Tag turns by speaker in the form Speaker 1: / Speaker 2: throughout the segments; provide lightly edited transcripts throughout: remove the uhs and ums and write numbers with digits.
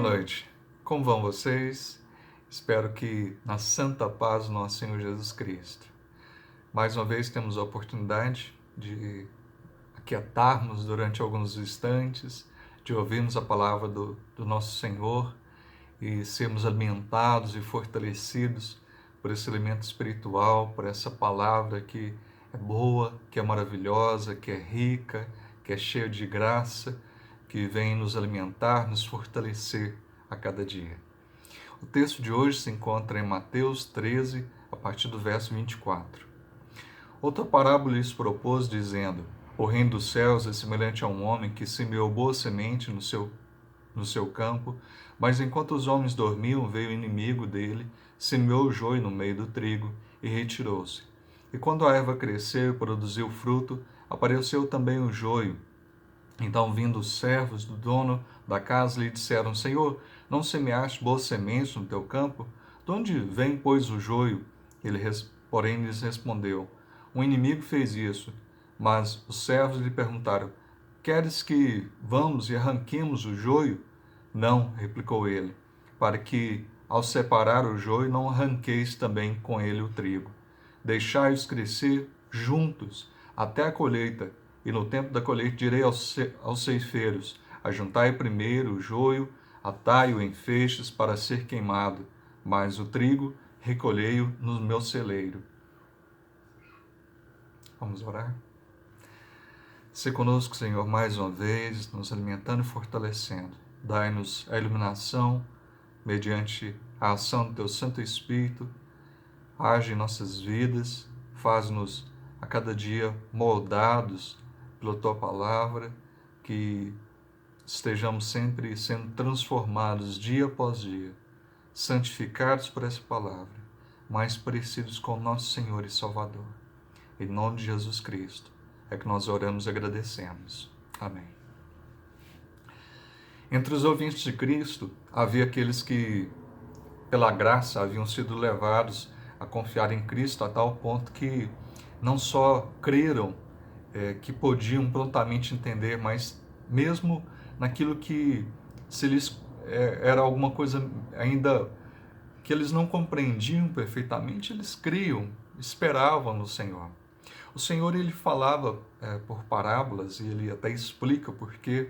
Speaker 1: noite. Como vão vocês? Espero que na santa paz do nosso Senhor Jesus Cristo. Mais uma vez temos a oportunidade de aquietarmos durante alguns instantes, de ouvirmos a palavra do nosso Senhor e sermos alimentados e fortalecidos por esse alimento espiritual, por essa palavra que é boa, que é maravilhosa, que é rica, que é cheia de graça, que vem nos alimentar, nos fortalecer a cada dia. O texto de hoje se encontra em Mateus 13, a partir do verso 24. Outra parábola lhes propôs, dizendo: O reino dos céus é semelhante a um homem que semeou boa semente no seu campo, mas enquanto os homens dormiam, veio o inimigo dele, semeou o joio no meio do trigo e retirou-se. E quando a erva cresceu e produziu fruto, apareceu também o joio. Então, vindo os servos do dono da casa, lhe disseram: Senhor, não semeaste boas sementes no teu campo? De onde vem, pois, o joio? Porém, lhes respondeu: Um inimigo fez isso. Mas os servos lhe perguntaram: Queres que vamos e arranquemos o joio? Não, replicou ele, para que, ao separar o joio, não arranqueis também com ele o trigo. Deixai-os crescer juntos até a colheita. E no tempo da colheita direi aos ceifeiros: ajuntai primeiro o joio, atai-o em feixes para ser queimado, mas o trigo recolhei-o no meu celeiro. Vamos orar? Se conosco, Senhor, mais uma vez, nos alimentando e fortalecendo. Dai-nos a iluminação mediante a ação do Teu Santo Espírito. Age em nossas vidas, faz-nos a cada dia moldados pela Tua Palavra, que estejamos sempre sendo transformados dia após dia, santificados por essa Palavra, mais parecidos com o nosso Senhor e Salvador. Em nome de Jesus Cristo é que nós oramos e agradecemos. Amém. Entre os ouvintes de Cristo, havia aqueles que, pela graça, haviam sido levados a confiar em Cristo a tal ponto que não só creram que podiam prontamente entender, mas mesmo naquilo que se lhes era alguma coisa ainda que eles não compreendiam perfeitamente, eles criam, esperavam no Senhor. O Senhor, ele falava por parábolas, e ele até explica por que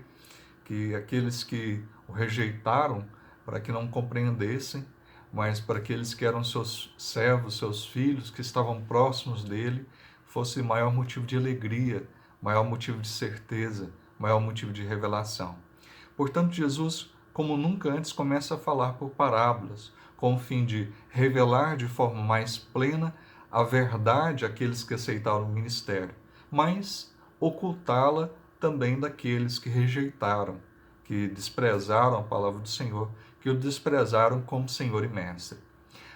Speaker 1: aqueles que o rejeitaram, para que não compreendessem, mas para aqueles que eram seus servos, seus filhos, que estavam próximos dele, fosse maior motivo de alegria, maior motivo de certeza, maior motivo de revelação. Portanto, Jesus, como nunca antes, começa a falar por parábolas, com o fim de revelar de forma mais plena a verdade àqueles que aceitaram o ministério, mas ocultá-la também daqueles que rejeitaram, que desprezaram a palavra do Senhor, que o desprezaram como Senhor e Mestre.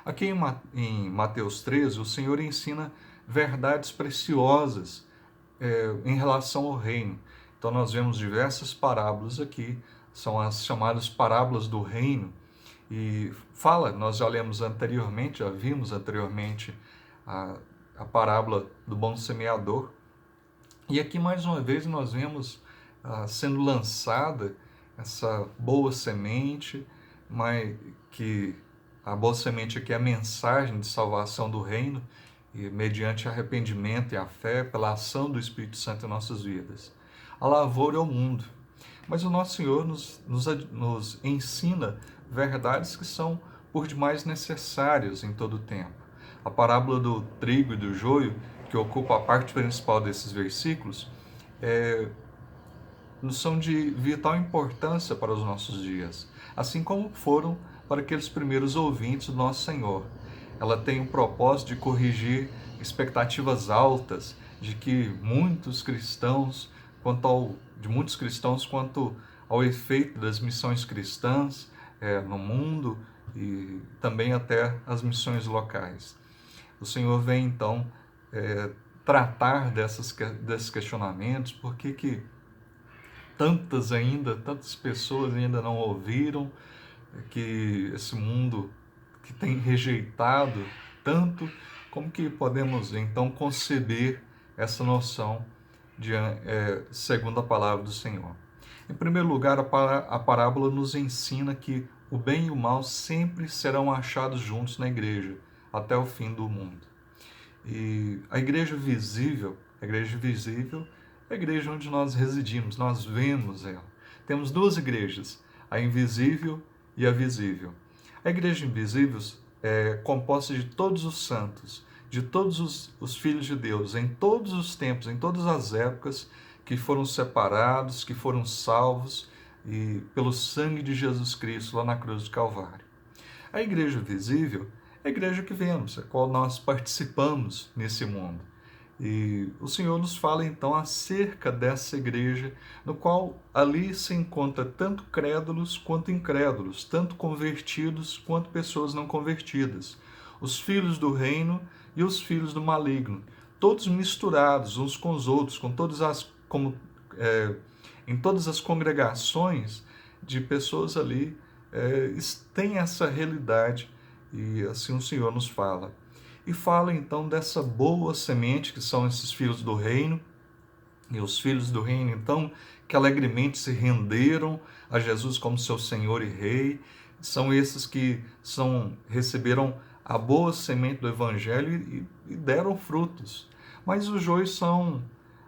Speaker 1: Aqui em Mateus 13, o Senhor ensina verdades preciosas em relação ao reino. Então nós vemos diversas parábolas aqui, são as chamadas parábolas do reino, e nós já lemos anteriormente, já vimos anteriormente a parábola do bom semeador, e aqui mais uma vez nós vemos sendo lançada essa boa semente, mas que a boa semente aqui é a mensagem de salvação do reino, e mediante arrependimento e a fé, pela ação do Espírito Santo em nossas vidas. A lavoura é o mundo, mas o nosso Senhor nos ensina verdades que são por demais necessárias em todo o tempo. A parábola do trigo e do joio, que ocupa a parte principal desses versículos, são de vital importância para os nossos dias, assim como foram para aqueles primeiros ouvintes do nosso Senhor. Ela tem o propósito de corrigir expectativas altas de muitos cristãos quanto ao efeito das missões cristãs no mundo e também até as missões locais. O Senhor vem então tratar desses questionamentos, por que tantas pessoas ainda não ouviram, que esse mundo que tem rejeitado tanto, como que podemos então conceber essa noção segundo a palavra do Senhor. Em primeiro lugar, a parábola nos ensina que o bem e o mal sempre serão achados juntos na igreja, até o fim do mundo. E a igreja visível é a igreja onde nós residimos, nós vemos ela. Temos duas igrejas, a invisível e a visível. A igreja invisível é composta de todos os santos, de todos os filhos de Deus, em todos os tempos, em todas as épocas, que foram separados, que foram salvos e pelo sangue de Jesus Cristo lá na cruz do Calvário. A igreja visível é a igreja que vemos, a qual nós participamos nesse mundo. E o Senhor nos fala então acerca dessa igreja, no qual ali se encontra tanto crédulos quanto incrédulos, tanto convertidos quanto pessoas não convertidas, os filhos do reino e os filhos do maligno, todos misturados uns com os outros, em todas as congregações de pessoas ali, tem essa realidade, e assim o Senhor nos fala. E fala então dessa boa semente que são esses filhos do reino, e os filhos do reino então que alegremente se renderam a Jesus como seu Senhor e Rei, são esses que receberam a boa semente do Evangelho e deram frutos. Mas os joios são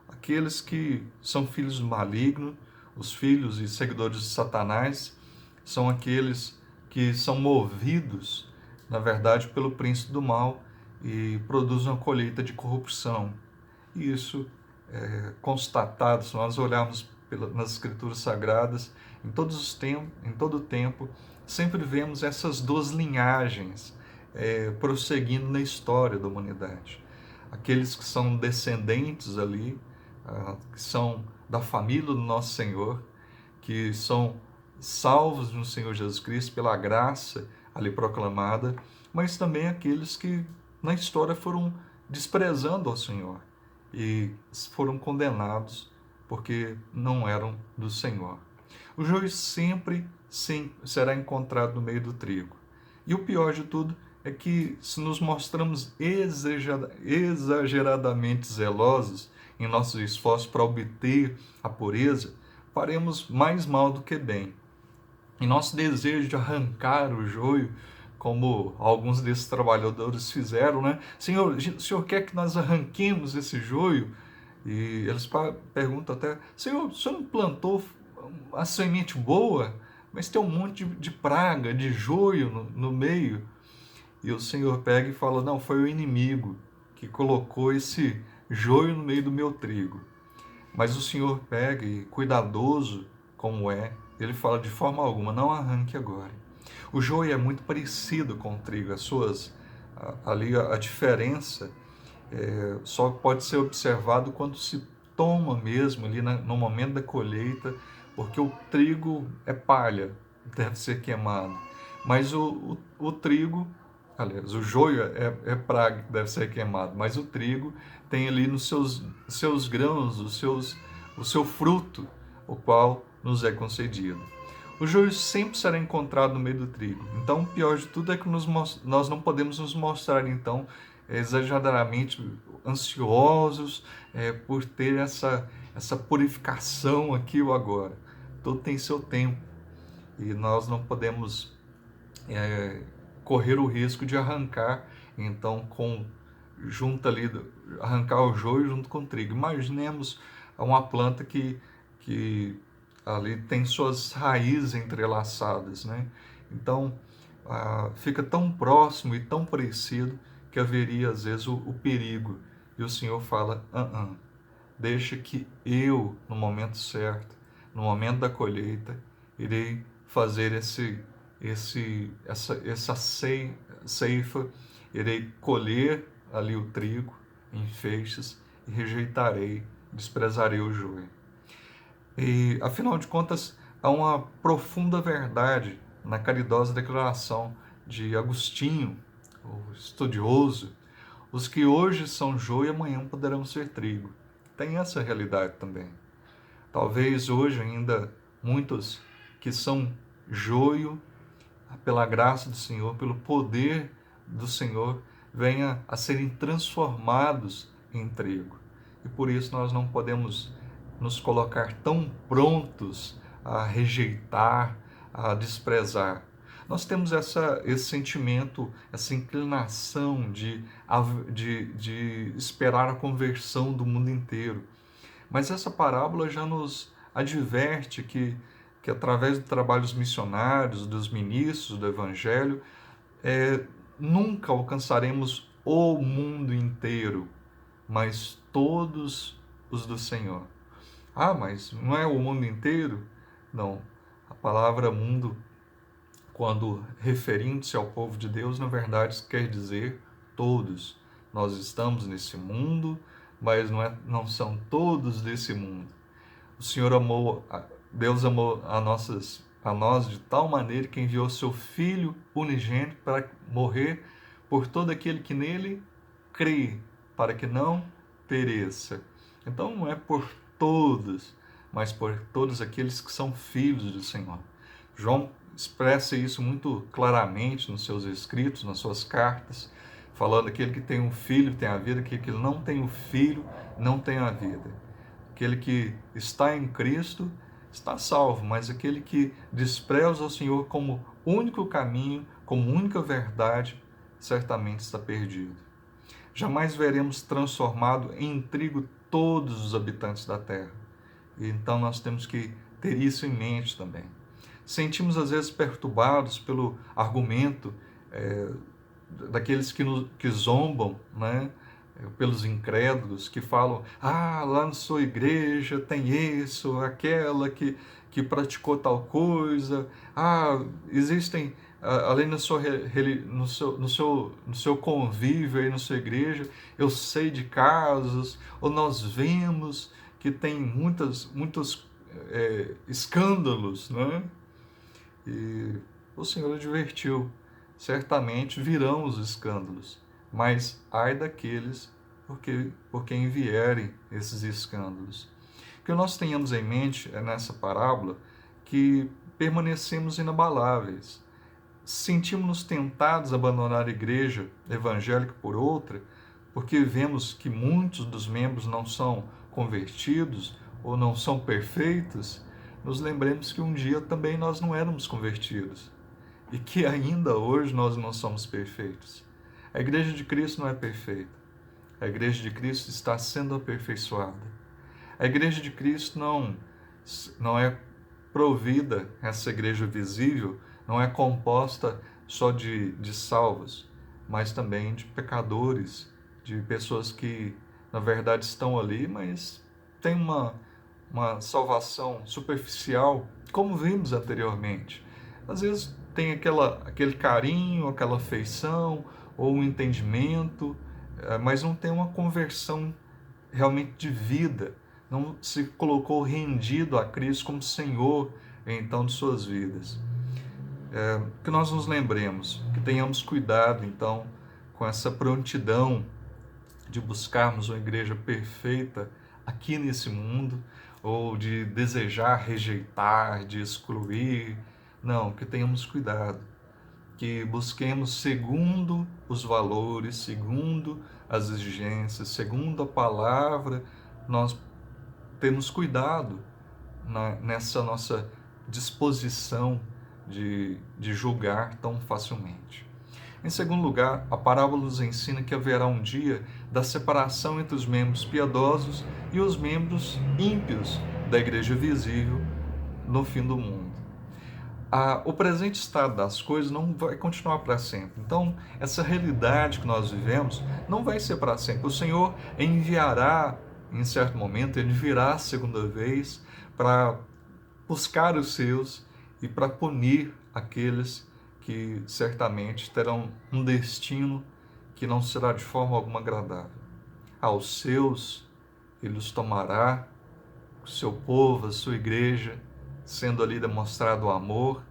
Speaker 1: aqueles que são filhos do maligno, os filhos e seguidores de Satanás, são aqueles que são movidos, na verdade, pelo príncipe do mal e produzem uma colheita de corrupção. E isso é constatado, se nós olharmos nas Escrituras Sagradas, em todo o tempo, sempre vemos essas duas linhagens prosseguindo na história da humanidade. Aqueles que são descendentes ali, que são da família do nosso Senhor, que são salvos no Senhor Jesus Cristo pela graça ali proclamada, mas também aqueles que na história foram desprezando ao Senhor e foram condenados porque não eram do Senhor. O joio sempre sim será encontrado no meio do trigo. E o pior de tudo é que se nos mostramos exageradamente zelosos em nossos esforços para obter a pureza, faremos mais mal do que bem. E nosso desejo de arrancar o joio, como alguns desses trabalhadores fizeram, né? Senhor, o Senhor quer que nós arranquemos esse joio? E eles perguntam até, Senhor, o Senhor não plantou a semente boa? Mas tem um monte de praga, de joio no meio. E o Senhor pega e fala, não, foi o inimigo que colocou esse joio no meio do meu trigo. Mas o Senhor pega e, cuidadoso como ele fala de forma alguma, não arranque agora. O joio é muito parecido com o trigo, ali a diferença só pode ser observado quando se toma mesmo ali no momento da colheita, porque o trigo é palha, deve ser queimado. Mas o trigo, aliás, o joio é praga que deve ser queimado, mas o trigo tem ali nos seus grãos, o seu fruto, o qual nos é concedido. O joio sempre será encontrado no meio do trigo. Então, o pior de tudo é que nós não podemos nos mostrar, então, exageradamente ansiosos por ter essa purificação aqui ou agora. Tudo tem seu tempo e nós não podemos correr o risco de arrancar, então, arrancar o joio junto com o trigo. Imaginemos uma planta que ali tem suas raízes entrelaçadas, né? Então, fica tão próximo e tão parecido que haveria, às vezes, o perigo. E o Senhor fala, deixa que eu, no momento certo, no momento da colheita, irei fazer essa ceifa, irei colher ali o trigo em feixes e desprezarei o joio. E, afinal de contas, há uma profunda verdade na caridosa declaração de Agostinho, o estudioso: os que hoje são joio, amanhã poderão ser trigo. Tem essa realidade também. Talvez hoje ainda muitos que são joio, pela graça do Senhor, pelo poder do Senhor, venha a serem transformados em trigo. E por isso nós não podemos nos colocar tão prontos a rejeitar, a desprezar. Nós temos esse sentimento, essa inclinação de esperar a conversão do mundo inteiro. Mas essa parábola já nos adverte que através do trabalho dos missionários, dos ministros do Evangelho, nunca alcançaremos o mundo inteiro, mas todos os do Senhor. Ah, mas não é o mundo inteiro? Não. A palavra mundo, quando referindo-se ao povo de Deus, na verdade quer dizer todos. Nós estamos nesse mundo, mas não são todos desse mundo. O Senhor Deus amou a nós de tal maneira que enviou seu Filho unigênito para morrer por todo aquele que nele crê, para que não pereça. Então não é por todos, mas por todos aqueles que são filhos do Senhor. João expressa isso muito claramente nos seus escritos, nas suas cartas, falando que aquele que tem um filho tem a vida, que aquele que não tem um filho não tem a vida. Aquele que está em Cristo está salvo, mas aquele que despreza o Senhor como único caminho, como única verdade, certamente está perdido. Jamais veremos transformado em trigo todos os habitantes da terra. E então nós temos que ter isso em mente também. Sentimos às vezes perturbados pelo argumento daqueles que zombam, né? Pelos incrédulos, que falam, lá na sua igreja tem isso, aquela que praticou tal coisa, existem, além no seu convívio aí na sua igreja, eu sei de casos, ou nós vemos que tem muitos escândalos, né? E o Senhor advertiu, certamente virão os escândalos, mas ai daqueles por quem vierem esses escândalos. Que nós tenhamos em mente nessa parábola que permanecemos inabaláveis. Sentimos-nos tentados a abandonar a igreja evangélica por outra, porque vemos que muitos dos membros não são convertidos ou não são perfeitos. Nos lembremos que um dia também nós não éramos convertidos e que ainda hoje nós não somos perfeitos. A igreja de Cristo não é perfeita. A igreja de Cristo está sendo aperfeiçoada. A igreja de Cristo não é provida, essa igreja visível, não é composta só de salvos, mas também de pecadores, de pessoas que, na verdade, estão ali, mas têm uma salvação superficial, como vimos anteriormente. Às vezes tem aquele carinho, aquela afeição, ou um entendimento, mas não tem uma conversão realmente de vida, não se colocou rendido a Cristo como Senhor, então, de suas vidas. Que nós nos lembremos, que tenhamos cuidado, então, com essa prontidão de buscarmos uma igreja perfeita aqui nesse mundo, ou de desejar rejeitar, de excluir. Não, que tenhamos cuidado, que busquemos segundo os valores, segundo as exigências, segundo a palavra. Nós temos cuidado nessa nossa disposição de julgar tão facilmente. Em segundo lugar, a parábola nos ensina que haverá um dia da separação entre os membros piedosos e os membros ímpios da igreja visível no fim do mundo. O presente estado das coisas não vai continuar para sempre. Então, essa realidade que nós vivemos não vai ser para sempre. O Senhor enviará, em certo momento, Ele virá a segunda vez para buscar os seus e para punir aqueles que certamente terão um destino que não será de forma alguma agradável. Aos seus, Ele os tomará, o seu povo, a sua igreja, sendo ali demonstrado o amor,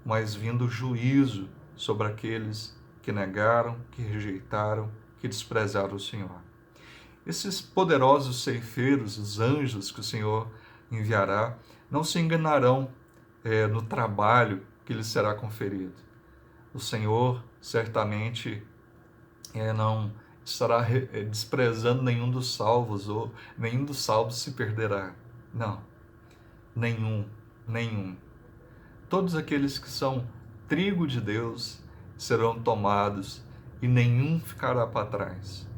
Speaker 1: mas vindo juízo sobre aqueles que negaram, que rejeitaram, que desprezaram o Senhor. Esses poderosos ceifeiros, os anjos que o Senhor enviará, não se enganarão no trabalho que lhes será conferido. O Senhor certamente não estará desprezando nenhum dos salvos, ou nenhum dos salvos se perderá. Não, nenhum. nenhum. Todos aqueles que são trigo de Deus serão tomados e nenhum ficará para trás.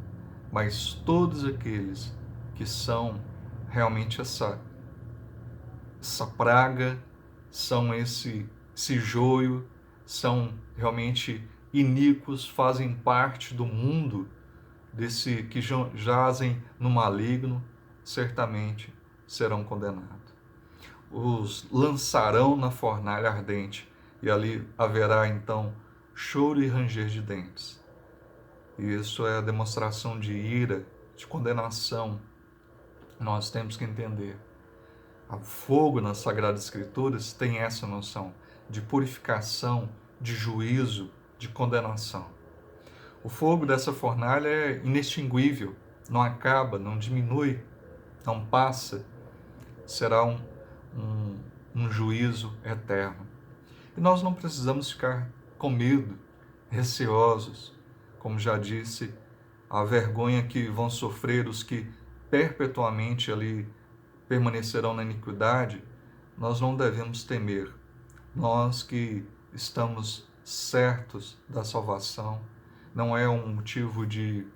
Speaker 1: Mas todos aqueles que são realmente essa praga, são esse joio, são realmente iníquos, fazem parte do mundo desse que jazem no maligno, certamente serão condenados. Os lançarão na fornalha ardente, e ali haverá então choro e ranger de dentes. E isso é a demonstração de ira, de condenação. Nós temos que entender. O fogo nas Sagradas Escrituras tem essa noção de purificação, de juízo, de condenação. O fogo dessa fornalha é inextinguível, não acaba, não diminui, não passa. Será um juízo eterno. E nós não precisamos ficar com medo, receosos. Como já disse, a vergonha que vão sofrer os que perpetuamente ali permanecerão na iniquidade, nós não devemos temer. Nós que estamos certos da salvação, não é um motivo de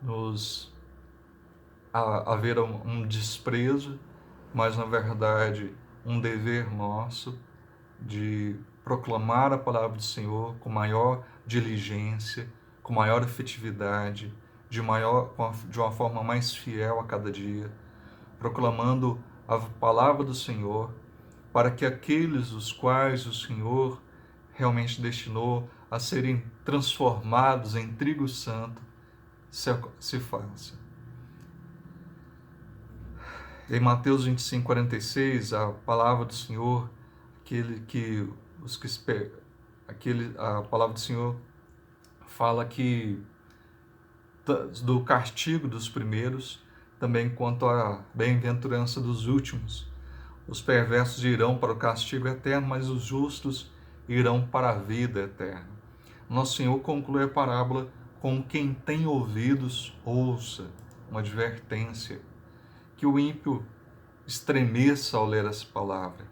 Speaker 1: nos haver um desprezo, mas na verdade um dever nosso de proclamar a palavra do Senhor com maior diligência, com maior efetividade, de uma forma mais fiel a cada dia, proclamando a palavra do Senhor, para que aqueles os quais o Senhor realmente destinou a serem transformados em trigo santo se faça. Em Mateus 25:46, a palavra do Senhor, a palavra do Senhor fala que do castigo dos primeiros, também quanto à bem-aventurança dos últimos. Os perversos irão para o castigo eterno, mas os justos irão para a vida eterna. Nosso Senhor conclui a parábola com: quem tem ouvidos, ouça, uma advertência. Que o ímpio estremeça ao ler essa palavra,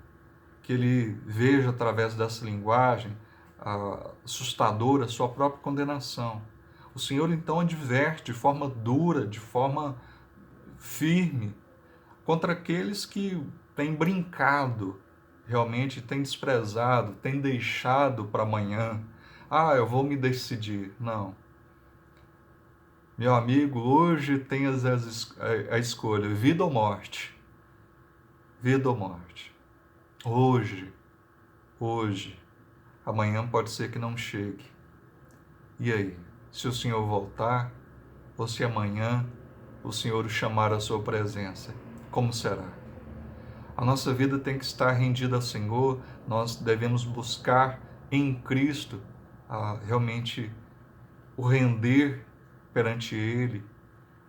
Speaker 1: que ele veja através dessa linguagem assustadora sua própria condenação. O Senhor então adverte de forma dura, de forma firme, contra aqueles que têm brincado, realmente têm desprezado, têm deixado para amanhã. Eu vou me decidir. Não. Meu amigo, hoje tem a escolha, vida ou morte. Vida ou morte. Hoje. Amanhã pode ser que não chegue. E aí? Se o Senhor voltar, ou se amanhã o Senhor o chamar à sua presença, como será? A nossa vida tem que estar rendida ao Senhor, nós devemos buscar em Cristo realmente o render perante Ele,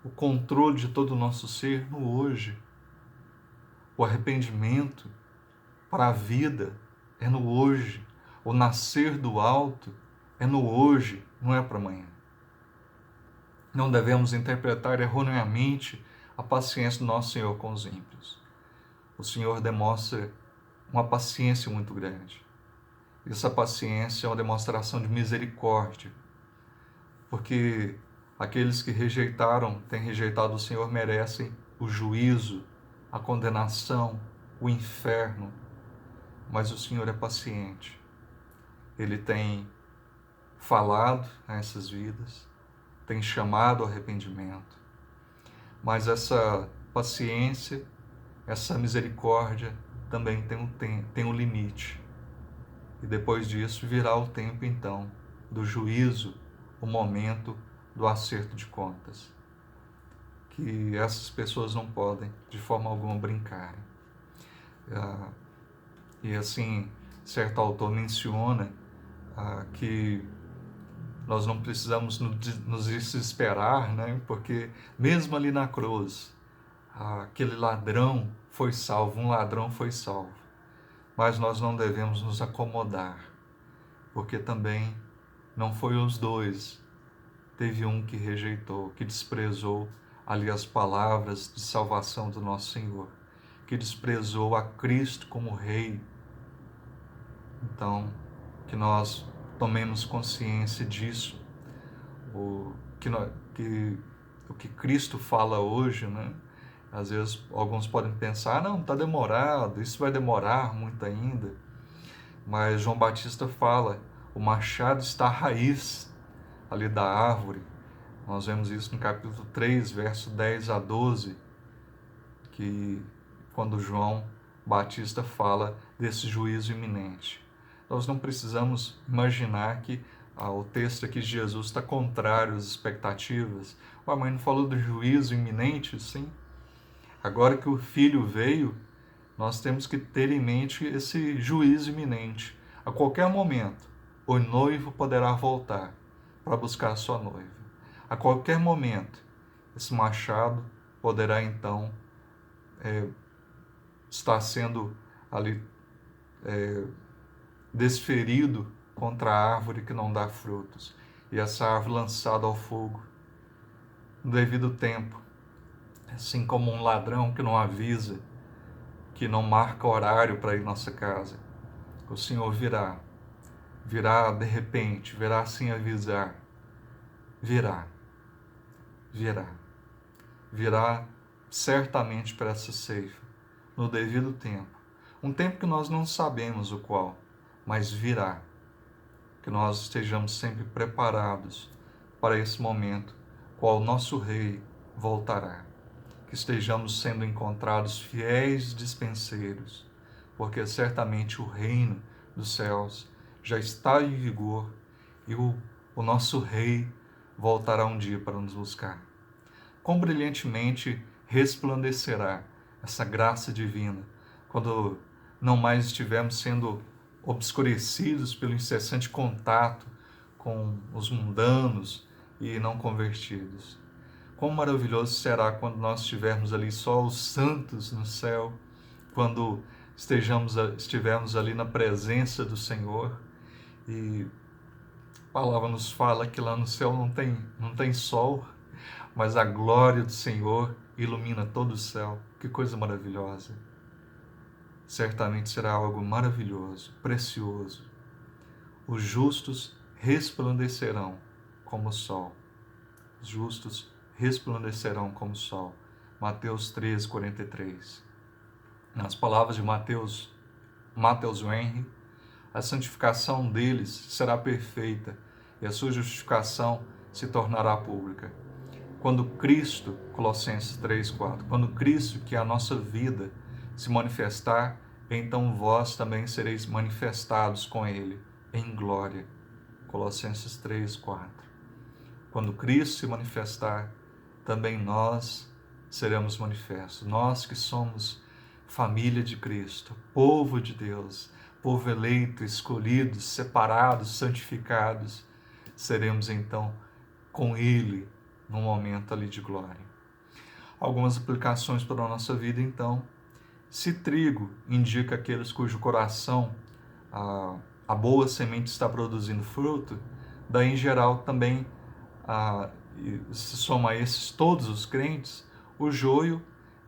Speaker 1: o controle de todo o nosso ser no hoje. O arrependimento para a vida é no hoje. O nascer do alto é no hoje, não é para amanhã. Não devemos interpretar erroneamente a paciência do nosso Senhor com os ímpios. O Senhor demonstra uma paciência muito grande. Essa paciência é uma demonstração de misericórdia, porque aqueles que têm rejeitado o Senhor, merecem o juízo, a condenação, o inferno. Mas o Senhor é paciente. Ele tem falado a essas vidas, tem chamado ao arrependimento. Mas essa paciência, essa misericórdia também tem um limite. E depois disso virá o tempo, então, do juízo, o momento do acerto de contas. Que essas pessoas não podem, de forma alguma, brincarem. E assim, certo autor menciona que nós não precisamos nos desesperar, né? Porque mesmo ali na cruz, aquele ladrão foi salvo, um ladrão foi salvo. Mas nós não devemos nos acomodar, porque também não foi os dois. Teve um que rejeitou, que desprezou ali as palavras de salvação do nosso Senhor. que desprezou a Cristo como Rei. Então, que nós tomemos consciência disso, o que Cristo fala hoje, né? Às vezes alguns podem pensar, não, está demorado, isso vai demorar muito ainda. Mas João Batista fala, o machado está à raiz ali da árvore. Nós vemos isso no capítulo 3, verso 10 a 12, que quando João Batista fala desse juízo iminente. Nós não precisamos imaginar que o texto aqui de Jesus está contrário às expectativas. A mãe não falou do juízo iminente? Sim. Agora que o Filho veio, nós temos que ter em mente esse juízo iminente. A qualquer momento, o noivo poderá voltar para buscar a sua noiva. A qualquer momento, esse machado poderá então estar sendo ali desferido contra a árvore que não dá frutos, e essa árvore lançada ao fogo no devido tempo, assim como um ladrão que não avisa, que não marca horário para ir à nossa casa. O Senhor virá de repente, virá sem avisar, virá certamente para essa ceifa, no devido tempo, um tempo que nós não sabemos o qual, mas virá. Que nós estejamos sempre preparados para esse momento, qual o nosso Rei voltará. Que estejamos sendo encontrados fiéis dispenseiros, porque certamente o reino dos céus já está em vigor e o nosso Rei voltará um dia para nos buscar. Quão brilhantemente resplandecerá essa graça divina quando não mais estivermos sendo obscurecidos pelo incessante contato com os mundanos e não convertidos. Quão maravilhoso será quando nós estivermos ali só os santos no céu, quando estivermos ali na presença do Senhor. E a palavra nos fala que lá no céu não tem sol, mas a glória do Senhor ilumina todo o céu. Que coisa maravilhosa! Certamente será algo maravilhoso, precioso. Os justos resplandecerão como o sol. Os justos resplandecerão como o sol. Mateus 13, 43. Nas palavras de Mateus Henry, a santificação deles será perfeita e a sua justificação se tornará pública. Quando Cristo, Colossenses 3, 4, quando Cristo, que é a nossa vida, se manifestar, então vós também sereis manifestados com Ele em glória. Colossenses 3, 4. Quando Cristo se manifestar, também nós seremos manifestos. Nós que somos família de Cristo, povo de Deus, povo eleito, escolhidos, separados, santificados, seremos então com Ele num momento ali de glória. Algumas aplicações para a nossa vida, então. Se trigo indica aqueles cujo coração, a boa semente está produzindo fruto, daí em geral também, se soma a esses todos os crentes, o joio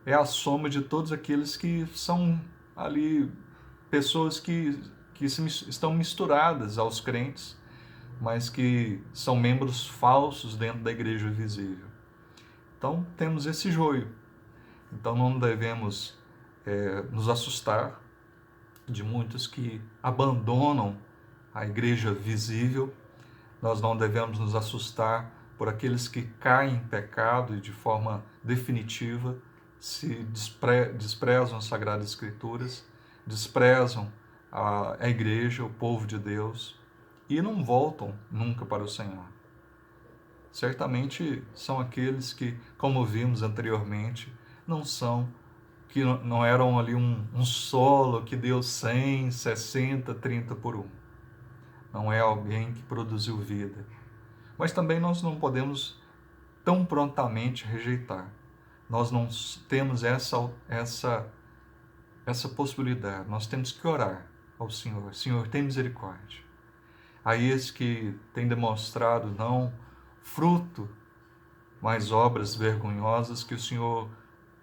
Speaker 1: é a soma de todos aqueles que são ali pessoas que estão misturadas aos crentes, mas que são membros falsos dentro da igreja visível. Então temos esse joio. Então não devemos nos assustar de muitos que abandonam a igreja visível. Nós não devemos nos assustar por aqueles que caem em pecado e de forma definitiva se desprezam as Sagradas Escrituras, desprezam a igreja, o povo de Deus, e não voltam nunca para o Senhor. Certamente são aqueles que, como vimos anteriormente, que não eram ali um solo que deu 100, 60, 30 por 1. Não é alguém que produziu vida. Mas também nós não podemos tão prontamente rejeitar. Nós não temos essa possibilidade. Nós temos que orar ao Senhor. Senhor, tem misericórdia. A esse que tem demonstrado não fruto, mas obras vergonhosas, que o Senhor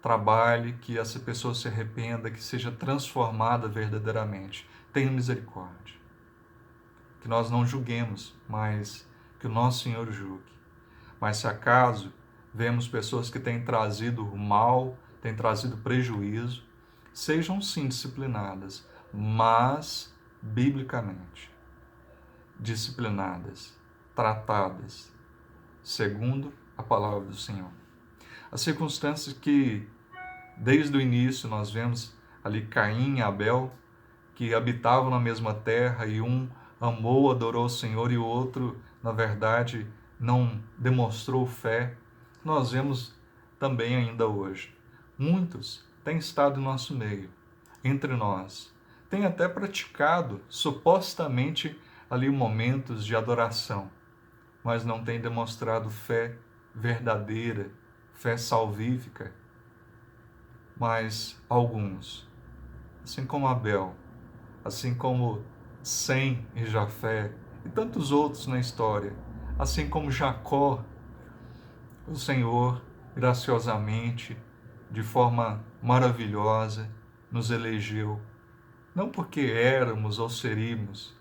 Speaker 1: trabalhe, que essa pessoa se arrependa, que seja transformada verdadeiramente. Tenha misericórdia. Que nós não julguemos, mas que o nosso Senhor julgue. Mas se acaso vemos pessoas que têm trazido mal, têm trazido prejuízo, sejam sim disciplinadas, mas biblicamente disciplinadas, tratadas, segundo a palavra do Senhor. As circunstâncias que, desde o início, nós vemos ali Caim e Abel, que habitavam na mesma terra, e um amou, adorou o Senhor, e o outro, na verdade, não demonstrou fé. Nós vemos também ainda hoje. Muitos têm estado em nosso meio, entre nós, têm até praticado, supostamente, ali momentos de adoração, mas não têm demonstrado fé verdadeira, fé salvífica. Mas alguns, assim como Abel, assim como Sem e Jafé e tantos outros na história, assim como Jacó, o Senhor graciosamente, de forma maravilhosa, nos elegeu, não porque éramos ou seríamos,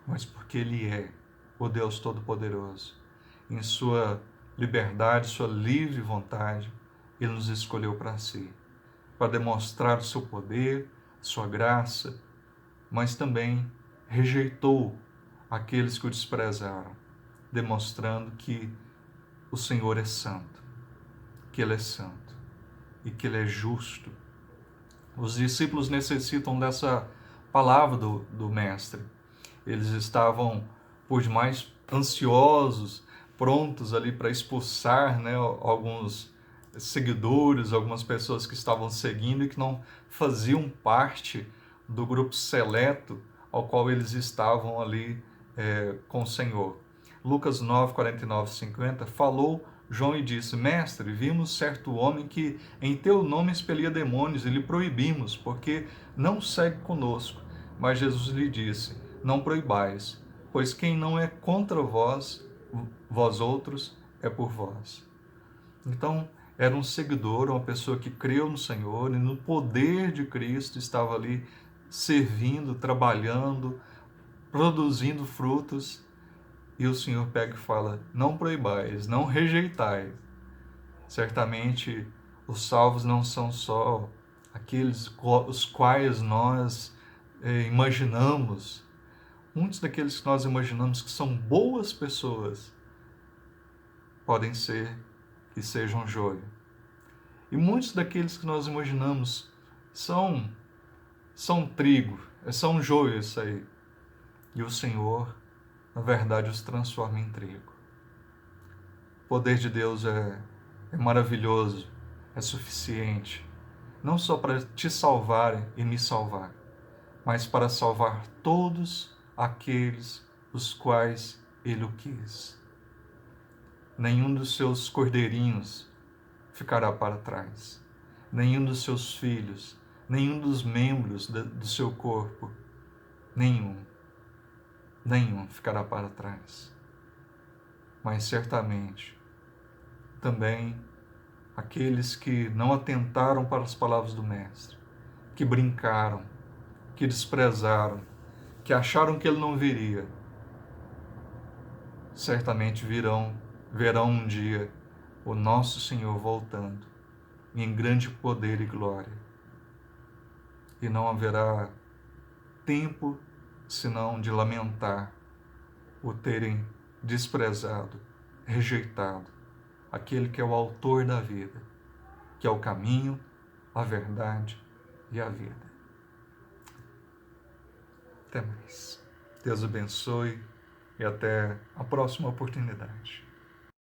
Speaker 1: mas porque Ele é o Deus Todo-Poderoso. Em sua liberdade, sua livre vontade, Ele nos escolheu para si, para demonstrar o seu poder, sua graça, mas também rejeitou aqueles que o desprezaram, demonstrando que o Senhor é santo, que Ele é santo e que Ele é justo. Os discípulos necessitam dessa palavra do Mestre. Eles estavam, por demais, ansiosos, prontos ali para expulsar, né, alguns seguidores, algumas pessoas que estavam seguindo e que não faziam parte do grupo seleto ao qual eles estavam ali com o Senhor. Lucas 9, 49, 50, falou João e disse: Mestre, vimos certo homem que em teu nome expelia demônios e lhe proibimos, porque não segue conosco. Mas Jesus lhe disse: Não proibais, pois quem não é contra vós, vós outros, é por vós. Então, era um seguidor, uma pessoa que creu no Senhor e no poder de Cristo, estava ali servindo, trabalhando, produzindo frutos. E o Senhor pega e fala: não proibais, não rejeitais. Certamente, os salvos não são só aqueles os quais nós imaginamos. Muitos daqueles que nós imaginamos que são boas pessoas podem ser que sejam joio. E muitos daqueles que nós imaginamos são trigo, são joio isso aí. E o Senhor, na verdade, os transforma em trigo. O poder de Deus é maravilhoso, é suficiente, não só para te salvar e me salvar, mas para salvar todos aqueles os quais Ele o quis. Nenhum dos seus cordeirinhos ficará para trás. Nenhum dos seus filhos, nenhum dos membros do seu corpo, nenhum ficará para trás. Mas certamente, também aqueles que não atentaram para as palavras do Mestre, que brincaram, que desprezaram, que acharam que ele não viria, certamente verão um dia o nosso Senhor voltando em grande poder e glória. E não haverá tempo senão de lamentar o terem desprezado, rejeitado aquele que é o autor da vida, que é o caminho, a verdade e a vida. Até mais. Deus abençoe e até a próxima oportunidade.